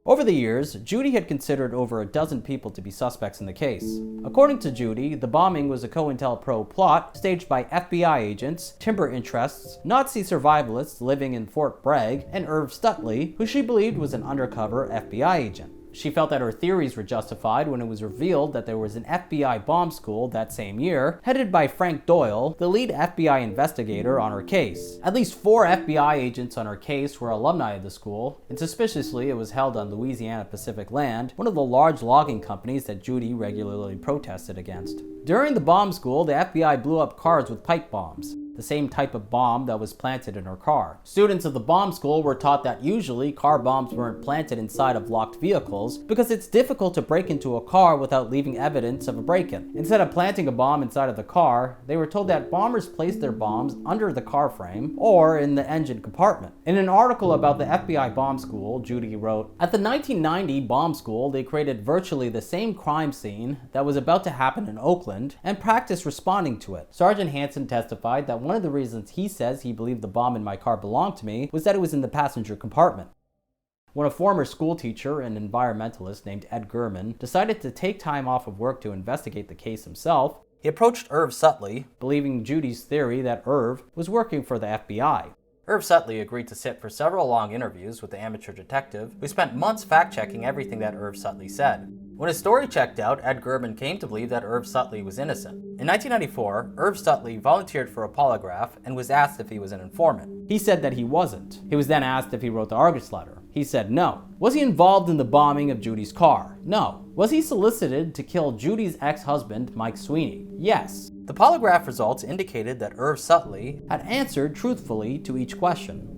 Over the years, Judi had considered over a dozen people to be suspects in the case. According to Judi, the bombing was a COINTELPRO plot staged by FBI agents, timber interests, Nazi survivalists living in Fort Bragg, and Irv Sutley, who she believed was an undercover FBI agent. She felt that her theories were justified when it was revealed that there was an FBI bomb school that same year, headed by Frank Doyle, the lead FBI investigator on her case. At least 4 FBI agents on her case were alumni of the school, and suspiciously it was held on Louisiana Pacific land, one of the large logging companies that Judi regularly protested against. During the bomb school, the FBI blew up cars with pipe bombs, the same type of bomb that was planted in her car. Students of the bomb school were taught that usually car bombs weren't planted inside of locked vehicles because it's difficult to break into a car without leaving evidence of a break-in. Instead of planting a bomb inside of the car, they were told that bombers placed their bombs under the car frame or in the engine compartment. In an article about the FBI bomb school, Judi wrote, "At the 1990 bomb school, they created virtually the same crime scene that was about to happen in Oakland and practiced responding to it." Sergeant Hansen testified that one of the reasons he says he believed the bomb in my car belonged to me was that it was in the passenger compartment. When a former school teacher and environmentalist named Ed Gurman decided to take time off of work to investigate the case himself, he approached Irv Sutley, believing Judi's theory that Irv was working for the FBI. Irv Sutley agreed to sit for several long interviews with the amateur detective, who spent months fact-checking everything that Irv Sutley said. When his story checked out, Ed Gurman came to believe that Irv Sutley was innocent. In 1994, Irv Sutley volunteered for a polygraph and was asked if he was an informant. He said that he wasn't. He was then asked if he wrote the Argus letter. He said no. Was he involved in the bombing of Judi's car? No. Was he solicited to kill Judi's ex-husband, Mike Sweeney? Yes. The polygraph results indicated that Irv Sutley had answered truthfully to each question.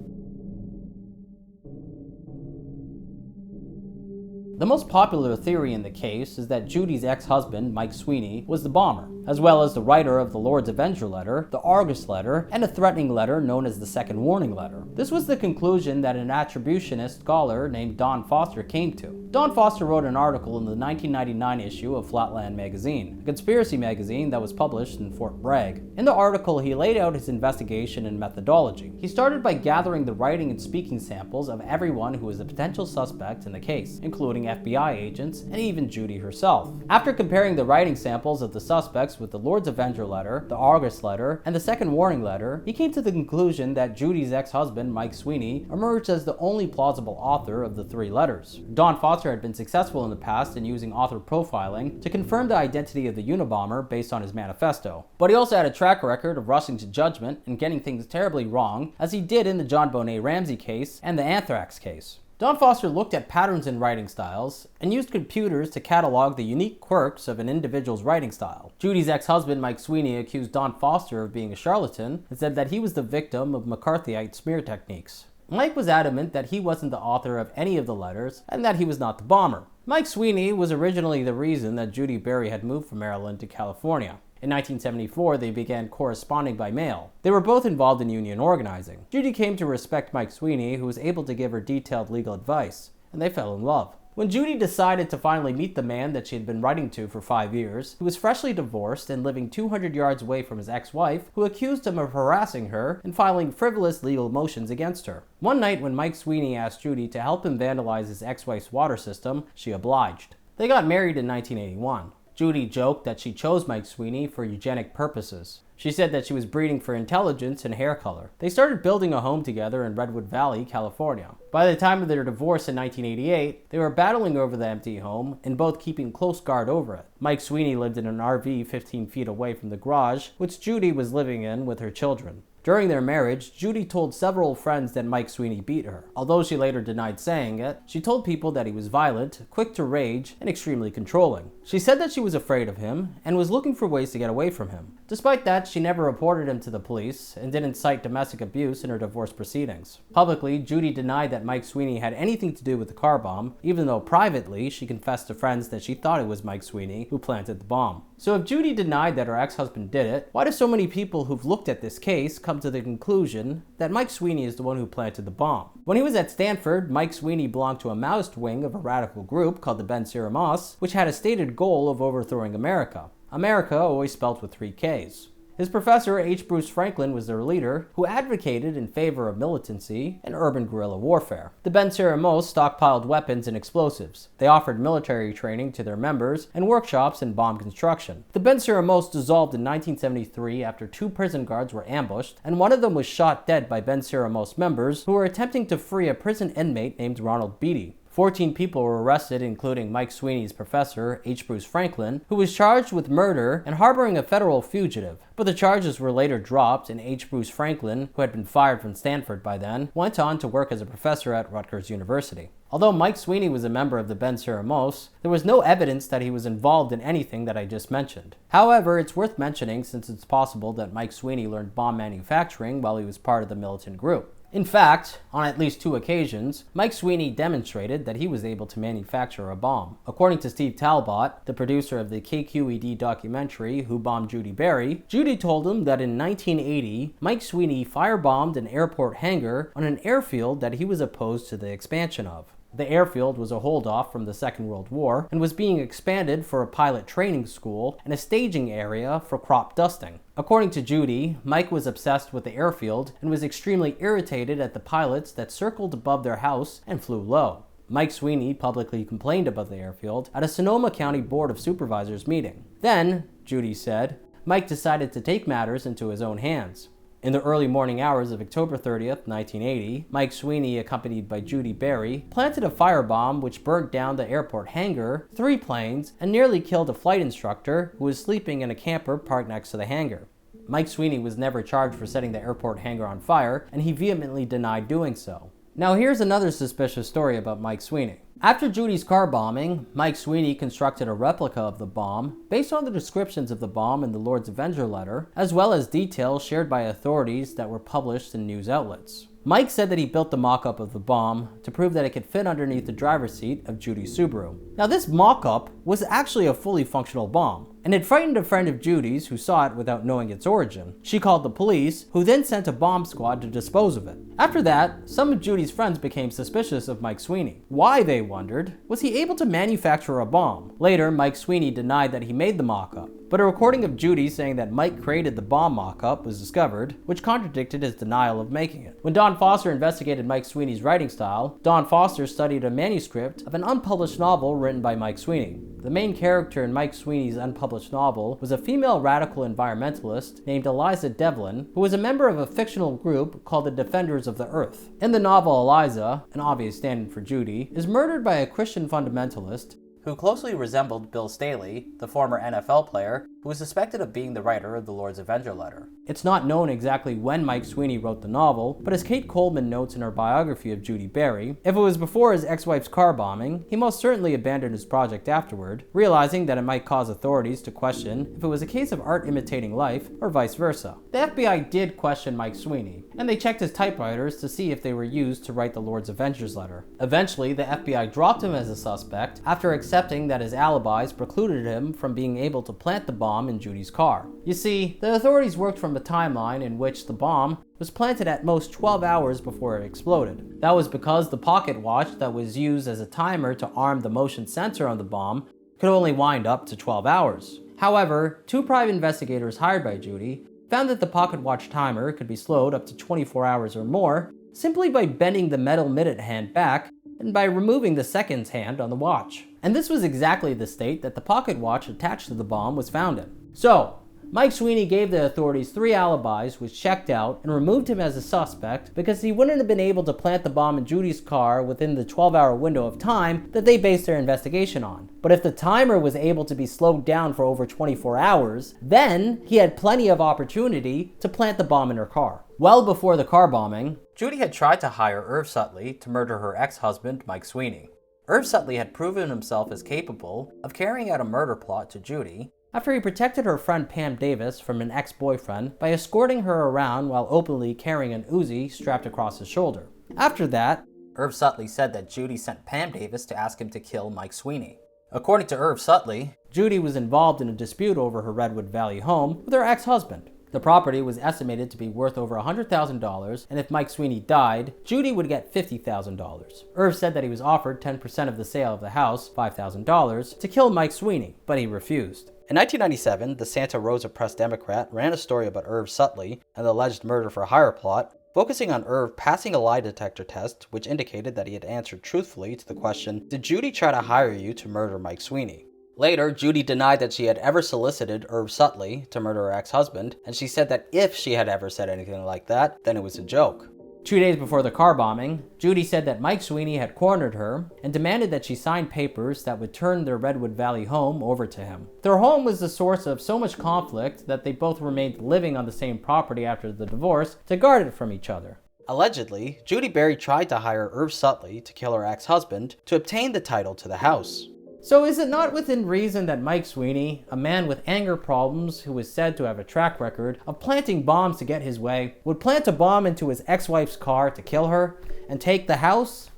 The most popular theory in the case is that Judi's ex-husband, Mike Sweeney, was the bomber, as well as the writer of the Lord's Avenger letter, the Argus letter, and a threatening letter known as the Second Warning letter. This was the conclusion that an attributionist scholar named Don Foster came to. Don Foster wrote an article in the 1999 issue of Flatland magazine, a conspiracy magazine that was published in Fort Bragg. In the article, he laid out his investigation and methodology. He started by gathering the writing and speaking samples of everyone who was a potential suspect in the case, including FBI agents and even Judi herself. After comparing the writing samples of the suspects with the Lord's Avenger letter, the Argus letter, and the Second Warning letter, he came to the conclusion that Judi's ex-husband, Mike Sweeney, emerged as the only plausible author of the 3 letters. Don Foster had been successful in the past in using author profiling to confirm the identity of the Unabomber based on his manifesto. But he also had a track record of rushing to judgment and getting things terribly wrong, as he did in the John Bonet Ramsey case and the Anthrax case. Don Foster looked at patterns in writing styles and used computers to catalog the unique quirks of an individual's writing style. Judi's ex-husband, Mike Sweeney, accused Don Foster of being a charlatan and said that he was the victim of McCarthyite smear techniques. Mike was adamant that he wasn't the author of any of the letters and that he was not the bomber. Mike Sweeney was originally the reason that Judi Bari had moved from Maryland to California. In 1974, they began corresponding by mail. They were both involved in union organizing. Judi came to respect Mike Sweeney, who was able to give her detailed legal advice, and they fell in love. When Judi decided to finally meet the man that she had been writing to for 5 years, he was freshly divorced and living 200 yards away from his ex-wife, who accused him of harassing her and filing frivolous legal motions against her. One night when Mike Sweeney asked Judi to help him vandalize his ex-wife's water system, she obliged. They got married in 1981. Judi joked that she chose Mike Sweeney for eugenic purposes. She said that she was breeding for intelligence and hair color. They started building a home together in Redwood Valley, California. By the time of their divorce in 1988, they were battling over the empty home and both keeping close guard over it. Mike Sweeney lived in an RV 15 feet away from the garage, which Judi was living in with her children. During their marriage, Judi told several friends that Mike Sweeney beat her. Although she later denied saying it, she told people that he was violent, quick to rage, and extremely controlling. She said that she was afraid of him and was looking for ways to get away from him. Despite that, she never reported him to the police and didn't cite domestic abuse in her divorce proceedings. Publicly, Judi denied that Mike Sweeney had anything to do with the car bomb, even though privately she confessed to friends that she thought it was Mike Sweeney who planted the bomb. So if Judi denied that her ex-husband did it, why do so many people who've looked at this case come to the conclusion that Mike Sweeney is the one who planted the bomb? When he was at Stanford, Mike Sweeney belonged to a Maoist wing of a radical group called the Ben Siramos, which had a stated goal of overthrowing America. America always spelt with 3 Ks. His professor, H. Bruce Franklin, was their leader, who advocated in favor of militancy and urban guerrilla warfare. The Ben Siramos stockpiled weapons and explosives. They offered military training to their members and workshops in bomb construction. The Ben Siramos dissolved in 1973 after 2 prison guards were ambushed, and one of them was shot dead by Ben Siramos members who were attempting to free a prison inmate named Ronald Beatty. 14 people were arrested, including Mike Sweeney's professor, H. Bruce Franklin, who was charged with murder and harboring a federal fugitive. But the charges were later dropped, and H. Bruce Franklin, who had been fired from Stanford by then, went on to work as a professor at Rutgers University. Although Mike Sweeney was a member of the Ben Siramos, there was no evidence that he was involved in anything that I just mentioned. However, it's worth mentioning since it's possible that Mike Sweeney learned bomb manufacturing while he was part of the militant group. In fact, on at least 2 occasions, Mike Sweeney demonstrated that he was able to manufacture a bomb. According to Steve Talbot, the producer of the KQED documentary Who Bombed Judi Bari, Judi told him that in 1980, Mike Sweeney firebombed an airport hangar on an airfield that he was opposed to the expansion of. The airfield was a holdoff from the Second World War and was being expanded for a pilot training school and a staging area for crop dusting. According to Judi, Mike was obsessed with the airfield and was extremely irritated at the pilots that circled above their house and flew low. Mike Sweeney publicly complained about the airfield at a Sonoma County Board of Supervisors meeting. Then, Judi said, Mike decided to take matters into his own hands. In the early morning hours of October 30th, 1980, Mike Sweeney, accompanied by Judi Bari, planted a firebomb which burnt down the airport hangar, 3 planes, and nearly killed a flight instructor who was sleeping in a camper parked next to the hangar. Mike Sweeney was never charged for setting the airport hangar on fire, and he vehemently denied doing so. Now here's another suspicious story about Mike Sweeney. After Judi's car bombing, Mike Sweeney constructed a replica of the bomb based on the descriptions of the bomb in the Lord's Avenger letter, as well as details shared by authorities that were published in news outlets. Mike said that he built the mock-up of the bomb to prove that it could fit underneath the driver's seat of Judi's Subaru. Now this mock-up was actually a fully functional bomb, and it frightened a friend of Judi's who saw it without knowing its origin. She called the police, who then sent a bomb squad to dispose of it. After that, some of Judi's friends became suspicious of Mike Sweeney. Why, they wondered, was he able to manufacture a bomb? Later, Mike Sweeney denied that he made the mock-up, but a recording of Judi saying that Mike created the bomb mock-up was discovered, which contradicted his denial of making it. When Don Foster investigated Mike Sweeney's writing style, Don Foster studied a manuscript of an unpublished novel written by Mike Sweeney. The main character in Mike Sweeney's unpublished novel was a female radical environmentalist named Eliza Devlin, who was a member of a fictional group called the Defenders of the Earth. In the novel, Eliza, an obvious stand-in for Judi, is murdered by a Christian fundamentalist who closely resembled Bill Staley, the former NFL player, who was suspected of being the writer of the Lord's Avenger letter. It's not known exactly when Mike Sweeney wrote the novel, but as Kate Coleman notes in her biography of Judi Bari, if it was before his ex-wife's car bombing, he most certainly abandoned his project afterward, realizing that it might cause authorities to question if it was a case of art imitating life or vice versa. The FBI did question Mike Sweeney, and they checked his typewriters to see if they were used to write the Lord's Avengers letter. Eventually, the FBI dropped him as a suspect after accepting that his alibis precluded him from being able to plant the bomb in Judi's car. You see, the authorities worked from a timeline in which the bomb was planted at most 12 hours before it exploded. That was because the pocket watch that was used as a timer to arm the motion sensor on the bomb could only wind up to 12 hours. However, 2 private investigators hired by Judi found that the pocket watch timer could be slowed up to 24 hours or more simply by bending the metal minute hand back and by removing the seconds hand on the watch. And this was exactly the state that the pocket watch attached to the bomb was found in. So, Mike Sweeney gave the authorities 3 alibis which checked out and removed him as a suspect because he wouldn't have been able to plant the bomb in Judi's car within the 12-hour window of time that they based their investigation on. But if the timer was able to be slowed down for over 24 hours, then he had plenty of opportunity to plant the bomb in her car. Well before the car bombing, Judi had tried to hire Irv Sutley to murder her ex-husband, Mike Sweeney. Irv Sutley had proven himself as capable of carrying out a murder plot to Judi after he protected her friend Pam Davis from an ex-boyfriend by escorting her around while openly carrying an Uzi strapped across his shoulder. After that, Irv Sutley said that Judi sent Pam Davis to ask him to kill Mike Sweeney. According to Irv Sutley, Judi was involved in a dispute over her Redwood Valley home with her ex-husband. The property was estimated to be worth over $100,000, and if Mike Sweeney died, Judi would get $50,000. Irv said that he was offered 10% of the sale of the house, $5,000, to kill Mike Sweeney, but he refused. In 1997, the Santa Rosa Press-Democrat ran a story about Irv Sutley and the alleged murder-for-hire plot, focusing on Irv passing a lie detector test, which indicated that he had answered truthfully to the question, "Did Judi try to hire you to murder Mike Sweeney?" Later, Judi denied that she had ever solicited Irv Sutley to murder her ex-husband, and she said that if she had ever said anything like that, then it was a joke. 2 days before the car bombing, Judi said that Mike Sweeney had cornered her and demanded that she sign papers that would turn their Redwood Valley home over to him. Their home was the source of so much conflict that they both remained living on the same property after the divorce to guard it from each other. Allegedly, Judi Bari tried to hire Irv Sutley to kill her ex-husband to obtain the title to the house. So is it not within reason that Mike Sweeney, a man with anger problems who is said to have a track record of planting bombs to get his way, would plant a bomb into his ex-wife's car to kill her and take the house?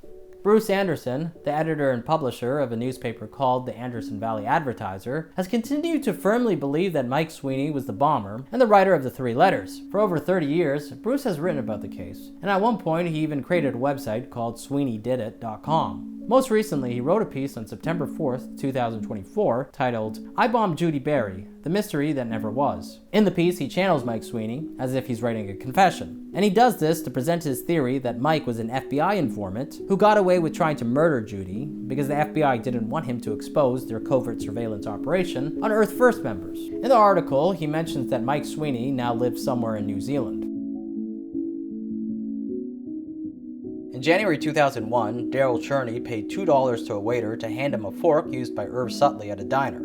Bruce Anderson, the editor and publisher of a newspaper called the Anderson Valley Advertiser, has continued to firmly believe that Mike Sweeney was the bomber and the writer of the 3 letters. For over 30 years, Bruce has written about the case, and at one point he even created a website called SweeneyDidIt.com. Most recently, he wrote a piece on September 4th, 2024, titled, "I Bombed Judi Bari, The Mystery That Never Was." In the piece, he channels Mike Sweeney as if he's writing a confession. And he does this to present his theory that Mike was an FBI informant who got away with trying to murder Judi because the FBI didn't want him to expose their covert surveillance operation on Earth First members. In the article, he mentions that Mike Sweeney now lives somewhere in New Zealand. In January 2001, Darryl Cherney paid $2 to a waiter to hand him a fork used by Irv Sutley at a diner.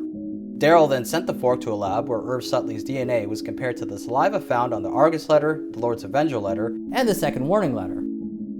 Darryl then sent the fork to a lab where Irv Sutley's DNA was compared to the saliva found on the Argus letter, the Lord's Avenger letter, and the second warning letter.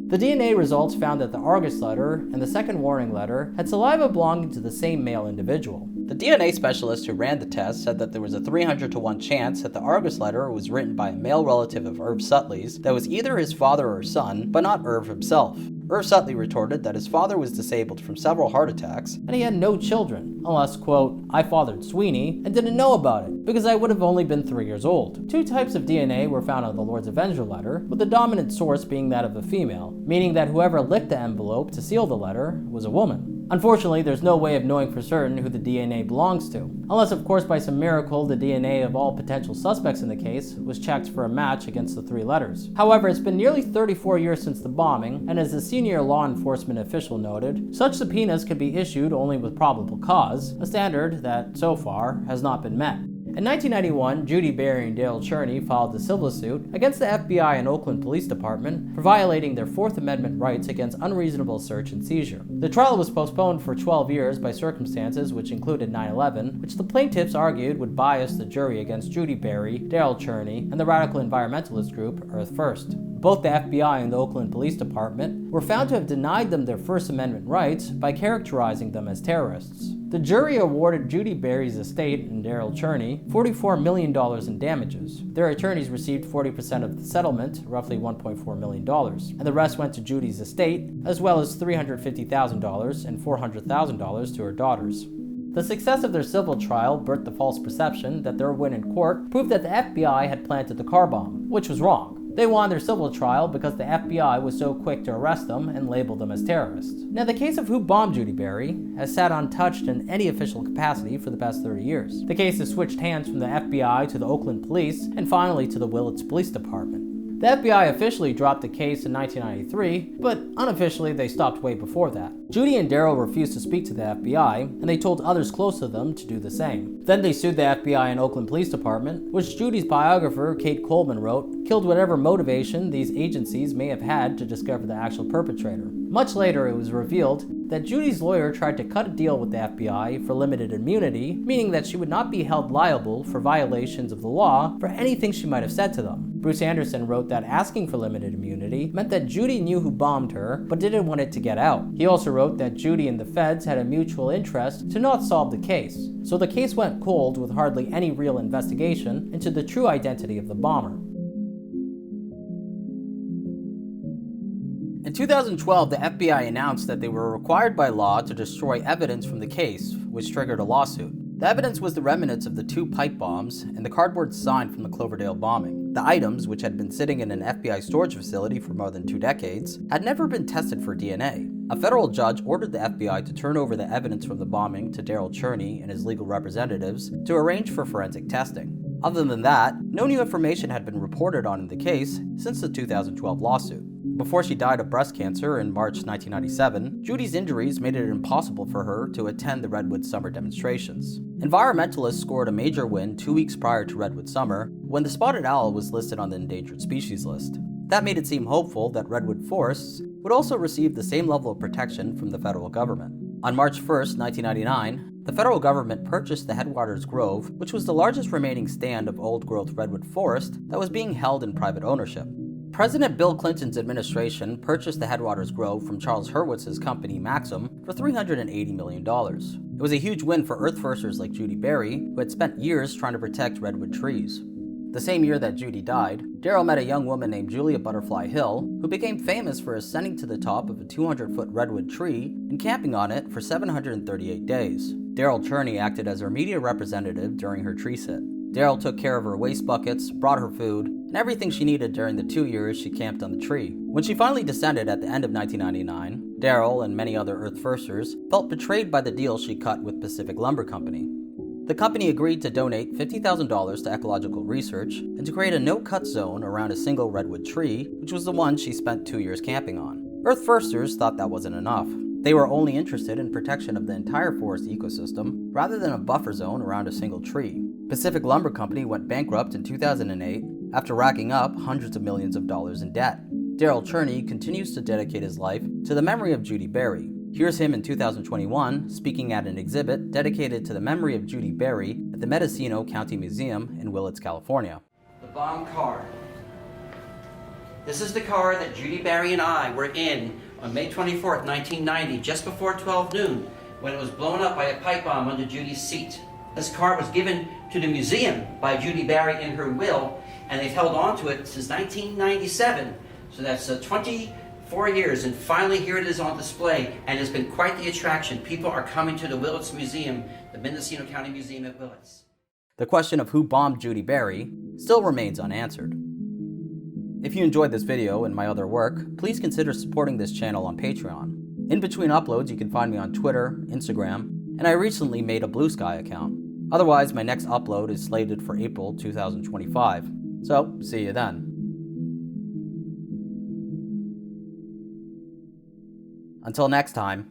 The DNA results found that the Argus letter and the second warning letter had saliva belonging to the same male individual. The DNA specialist who ran the test said that there was a 300-to-1 chance that the Argus letter was written by a male relative of Irv Sutley's that was either his father or son, but not Irv himself. Irv Sutley retorted that his father was disabled from several heart attacks and he had no children, unless, quote, "I fathered Sweeney and didn't know about it because I would have only been 3 years old." 2 types of DNA were found on the Lord's Avenger letter, with the dominant source being that of a female, meaning that whoever licked the envelope to seal the letter was a woman. Unfortunately, there's no way of knowing for certain who the DNA belongs to, unless of course by some miracle the DNA of all potential suspects in the case was checked for a match against the 3 letters. However, it's been nearly 34 years since the bombing, and as a senior law enforcement official noted, such subpoenas could be issued only with probable cause, a standard that, so far, has not been met. In 1991, Judi Bari and Darryl Cherney filed a civil suit against the FBI and Oakland Police Department for violating their Fourth Amendment rights against unreasonable search and seizure. The trial was postponed for 12 years by circumstances which included 9/11, which the plaintiffs argued would bias the jury against Judi Bari, Darryl Cherney, and the radical environmentalist group Earth First. Both the FBI and the Oakland Police Department were found to have denied them their First Amendment rights by characterizing them as terrorists. The jury awarded Judi Bari's estate and Darryl Cherney $44 million in damages. Their attorneys received 40% of the settlement, roughly $1.4 million, and the rest went to Judi's estate, as well as $350,000 and $400,000 to her daughters. The success of their civil trial birthed the false perception that their win in court proved that the FBI had planted the car bomb, which was wrong. They won their civil trial because the FBI was so quick to arrest them and label them as terrorists. Now, the case of who bombed Judi Bari has sat untouched in any official capacity for the past 30 years. The case has switched hands from the FBI to the Oakland Police and finally to the Willits Police Department. The FBI officially dropped the case in 1993, but unofficially they stopped way before that. Judi and Darryl refused to speak to the FBI, and they told others close to them to do the same. Then they sued the FBI and Oakland Police Department, which Judi's biographer, Kate Coleman, wrote, killed whatever motivation these agencies may have had to discover the actual perpetrator. Much later, it was revealed that Judi's lawyer tried to cut a deal with the FBI for limited immunity, meaning that she would not be held liable for violations of the law for anything she might have said to them. Bruce Anderson wrote that asking for limited immunity meant that Judi knew who bombed her, but didn't want it to get out. He also wrote that Judi and the feds had a mutual interest to not solve the case, so the case went cold with hardly any real investigation into the true identity of the bomber. In 2012, the FBI announced that they were required by law to destroy evidence from the case, which triggered a lawsuit. The evidence was the remnants of the 2 pipe bombs and the cardboard sign from the Cloverdale bombing. The items, which had been sitting in an FBI storage facility for more than 2 decades, had never been tested for DNA. A federal judge ordered the FBI to turn over the evidence from the bombing to Darryl Cherney and his legal representatives to arrange for forensic testing. Other than that, no new information had been reported on in the case since the 2012 lawsuit. Before she died of breast cancer in March 1997, Judi's injuries made it impossible for her to attend the Redwood Summer demonstrations. Environmentalists scored a major win 2 weeks prior to Redwood Summer, when the spotted owl was listed on the endangered species list. That made it seem hopeful that redwood forests would also receive the same level of protection from the federal government. On March 1, 1999, the federal government purchased the Headwaters Grove, which was the largest remaining stand of old-growth redwood forest that was being held in private ownership. President Bill Clinton's administration purchased the Headwaters Grove from Charles Hurwitz's company Maxim for $380 million. It was a huge win for Earth-firsters like Judi Bari, who had spent years trying to protect redwood trees. The same year that Judi died, Darryl met a young woman named Julia Butterfly Hill, who became famous for ascending to the top of a 200-foot redwood tree and camping on it for 738 days. Darryl Cherney acted as her media representative during her tree sit. Darryl took care of her waste buckets, brought her food, and everything she needed during the 2 years she camped on the tree. When she finally descended at the end of 1999, Darryl and many other Earth-firsters felt betrayed by the deal she cut with Pacific Lumber Company. The company agreed to donate $50,000 to ecological research and to create a no-cut zone around a single redwood tree, which was the one she spent 2 years camping on. Earth-firsters thought that wasn't enough. They were only interested in protection of the entire forest ecosystem, rather than a buffer zone around a single tree. Pacific Lumber Company went bankrupt in 2008 after racking up hundreds of millions of dollars in debt. Darryl Cherney continues to dedicate his life to the memory of Judi Bari. Here's him in 2021 speaking at an exhibit dedicated to the memory of Judi Bari at the Mendocino County Museum in Willits, California. The bomb car. This is the car that Judi Bari and I were in on May 24th, 1990, just before 12 noon, when it was blown up by a pipe bomb under Judi's seat. This car was given to the museum by Judi Bari in her will, and they've held on to it since 1997. So that's 24 years, and finally here it is on display, and it's been quite the attraction. People are coming to the Willits Museum, the Mendocino County Museum at Willits. The question of who bombed Judi Bari still remains unanswered. If you enjoyed this video and my other work, please consider supporting this channel on Patreon. In between uploads, you can find me on Twitter, Instagram, and I recently made a Blue Sky account. Otherwise, my next upload is slated for April 2025. So, see you then. Until next time.